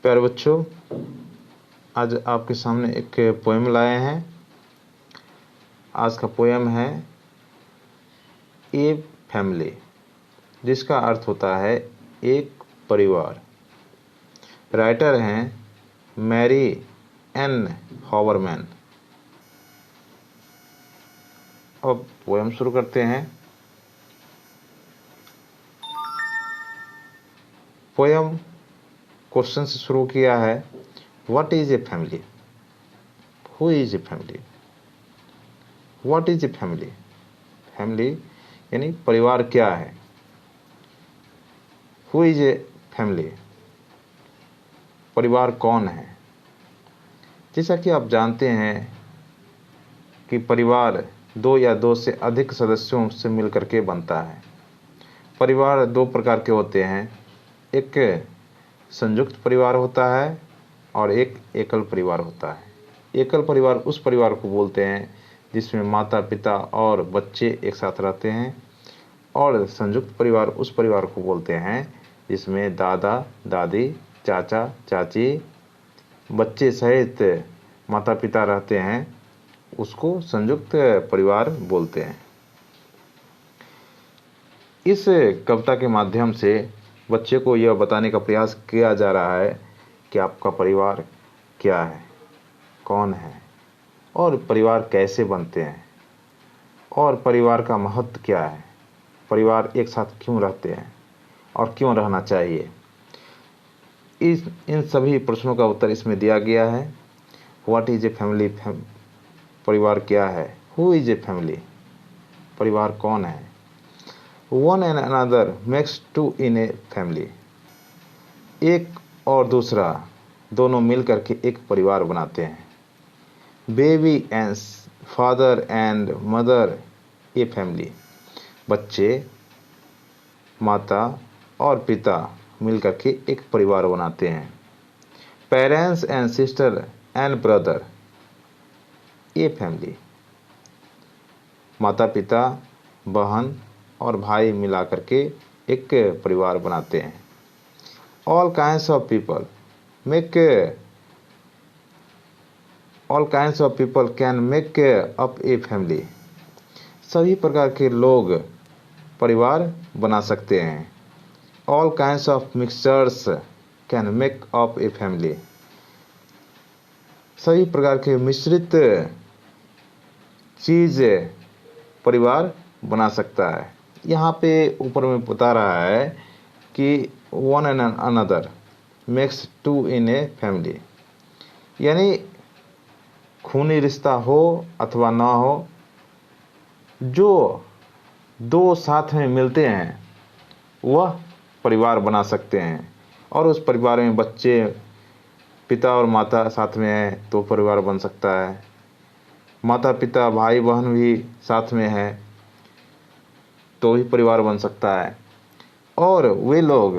प्यारे बच्चों, आज आपके सामने एक पोएम लाए हैं। आज का पोएम है ए फैमिली, जिसका अर्थ होता है एक परिवार। राइटर हैं मैरी एन हॉवरमैन। अब पोएम शुरू करते हैं। पोएम क्वेश्चन से शुरू किया है, what is a family? Who is a family? What is a family? Family यानी परिवार क्या है? Who is a family? परिवार कौन है? जैसा कि आप जानते हैं कि परिवार दो या दो से अधिक सदस्यों से मिलकर के बनता है। परिवार दो प्रकार के होते हैं, एक संयुक्त परिवार होता है और एक एकल परिवार होता है। एकल परिवार उस परिवार को बोलते हैं जिसमें माता पिता और बच्चे एक साथ रहते हैं, और संयुक्त परिवार उस परिवार को बोलते हैं जिसमें दादा दादी, चाचा चाची, बच्चे सहित माता पिता रहते हैं, उसको संयुक्त परिवार बोलते हैं। इस कविता के माध्यम से बच्चे को यह बताने का प्रयास किया जा रहा है कि आपका परिवार क्या है, कौन है, और परिवार कैसे बनते हैं, और परिवार का महत्व क्या है, परिवार एक साथ क्यों रहते हैं और क्यों रहना चाहिए। इन सभी प्रश्नों का उत्तर इसमें दिया गया है। What is a family? परिवार क्या है? Who is a family? परिवार कौन है? One and another makes two in a family. एक और दूसरा दोनों मिलकर के एक परिवार बनाते हैं। Baby and father and mother a family. बच्चे, माता और पिता मिलकर के एक परिवार बनाते हैं। Parents and sister and brother a family. माता पिता, बहन और भाई मिलाकर के एक परिवार बनाते हैं। All kinds of people can make up a family. सभी प्रकार के लोग परिवार बना सकते हैं। All kinds of mixtures can make up a family. सभी प्रकार के मिश्रित चीज परिवार बना सकता है। यहाँ पे ऊपर में बता रहा है कि one and another makes two in a family, यानी खूनी रिश्ता हो अथवा ना हो, जो दो साथ में मिलते हैं वह परिवार बना सकते हैं। और उस परिवार में बच्चे, पिता और माता साथ में हैं तो परिवार बन सकता है। माता पिता, भाई बहन भी साथ में है तो भी परिवार बन सकता है। और वे लोग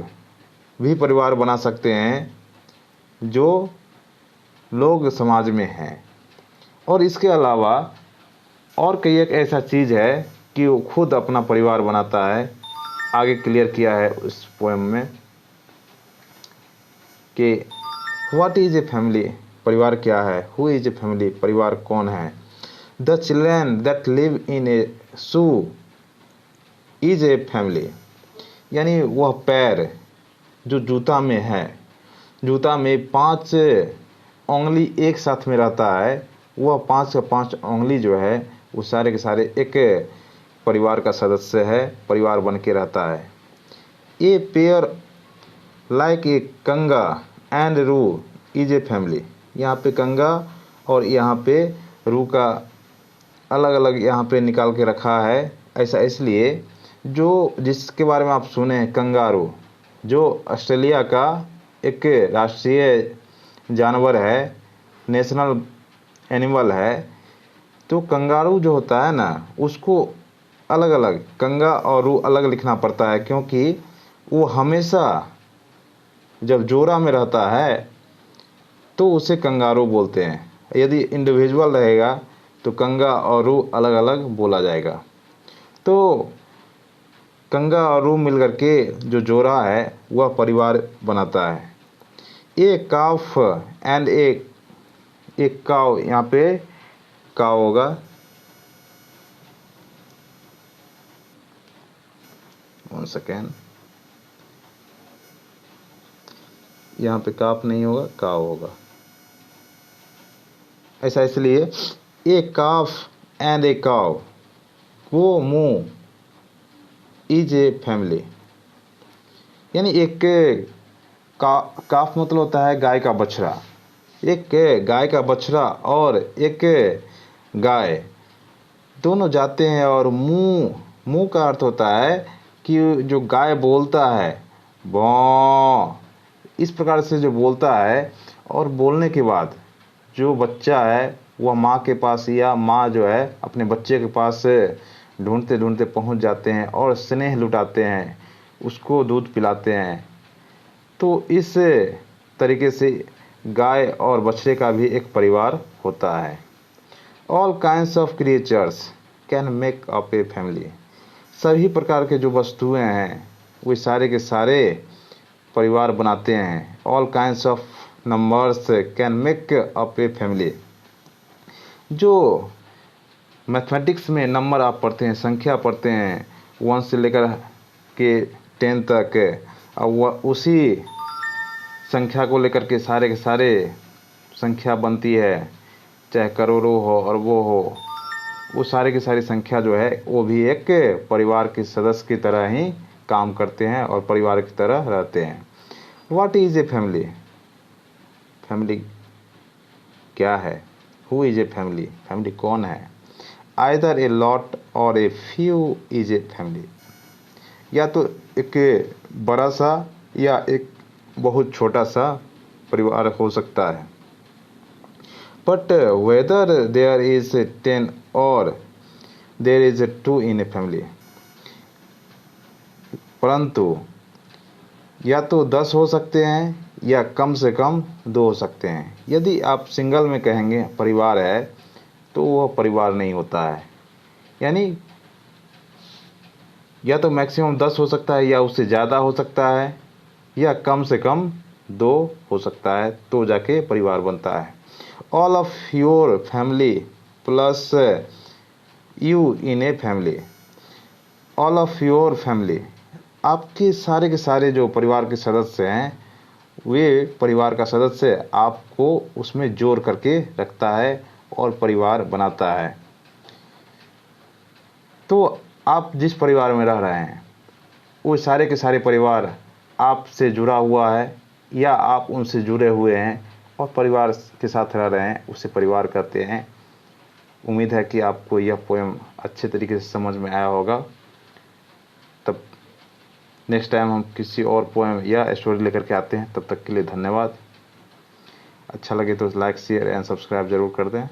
भी परिवार बना सकते हैं जो लोग समाज में हैं। और इसके अलावा और कई एक ऐसा चीज़ है कि वो खुद अपना परिवार बनाता है। आगे क्लियर किया है उस पोएम में कि व्हाट इज ए फैमिली? परिवार क्या है? Who is a family? परिवार कौन है? The children that live in A shoe is a family. यानी वह पैर जो जूता में है, जूता में 5 उंगली एक साथ में रहता है, वह 5 का 5 उंगली जो है वो सारे के सारे एक परिवार का सदस्य है, परिवार बन के रहता है। A pair like a Kanga and Roo is a family. यहाँ पे कंगा और यहाँ पे रू का अलग अलग यहाँ पे निकाल के रखा है। ऐसा इसलिए जो जिसके बारे में आप सुने हैं, कंगारू, जो ऑस्ट्रेलिया का एक राष्ट्रीय जानवर है, नेशनल एनिमल है, तो कंगारू जो होता है ना, उसको अलग अलग कंगा और रू अलग लिखना पड़ता है, क्योंकि वो हमेशा जब जोड़ा में रहता है तो उसे कंगारू बोलते हैं। यदि इंडिविजुअल रहेगा तो कंगा और रू अलग अलग बोला जाएगा। तो कंगा और रू मिलकर के जो जोड़ा है वह परिवार बनाता है। ए काफ एंड ए काव, यहाँ पे काव होगा, वन सेकेंड, यहाँ पे काफ नहीं होगा, काव होगा। ऐसा इसलिए ए काफ एंड ए काव वो मूव इज ए फैमिली, यानी एक काफ मतलब होता है गाय का बछड़ा, एक गाय का बछड़ा और एक गाय दोनों जाते हैं और मुंह का अर्थ होता है कि जो गाय बोलता है बॉ, इस प्रकार से जो बोलता है, और बोलने के बाद जो बच्चा है वह माँ के पास या माँ जो है अपने बच्चे के पास ढूंढते ढूंढते पहुंच जाते हैं और स्नेह लुटाते हैं, उसको दूध पिलाते हैं। तो इस तरीके से गाय और बछड़े का भी एक परिवार होता है। All kinds of creatures can make up a family, सभी प्रकार के जो वस्तुएं हैं वे सारे के सारे परिवार बनाते हैं। All kinds of numbers can make up a family, जो मैथमेटिक्स में नंबर आप पढ़ते हैं, संख्या पढ़ते हैं 1 से लेकर के 10 तक, और वह उसी संख्या को लेकर के सारे संख्या बनती है, चाहे करोड़ों हो और वो हो, वो सारे की सारी संख्या जो है वो भी एक परिवार के सदस्य की तरह ही काम करते हैं और परिवार की तरह रहते हैं। What is a family, family क्या है? Who is a family, family कौन है? आइदर ए लॉट और a few is a family, या तो एक बड़ा सा या एक बहुत छोटा सा परिवार हो सकता है। बट वेदर देयर इज 10 और there is 2 in a family, परंतु या तो 10 हो सकते हैं या कम से कम 2 हो सकते हैं। यदि आप सिंगल में कहेंगे परिवार है तो वह परिवार नहीं होता है, यानी या तो मैक्सिमम 10 हो सकता है या उससे ज़्यादा हो सकता है या कम से कम 2 हो सकता है, तो जाके परिवार बनता है। All of your family plus you in a family, all of your family, आपके सारे के सारे जो परिवार के सदस्य हैं वे परिवार का सदस्य आपको उसमें जोड़ करके रखता है और परिवार बनाता है। तो आप जिस परिवार में रह रहे हैं वो सारे के सारे परिवार आपसे जुड़ा हुआ है या आप उनसे जुड़े हुए हैं और परिवार के साथ रह रहे हैं, उसे परिवार कहते हैं। उम्मीद है कि आपको यह पोएम अच्छे तरीके से समझ में आया होगा। तब नेक्स्ट टाइम हम किसी और पोएम या स्टोरी लेकर के आते हैं, तब तक के लिए धन्यवाद। अच्छा लगे तो लाइक शेयर एंड सब्सक्राइब ज़रूर कर दें।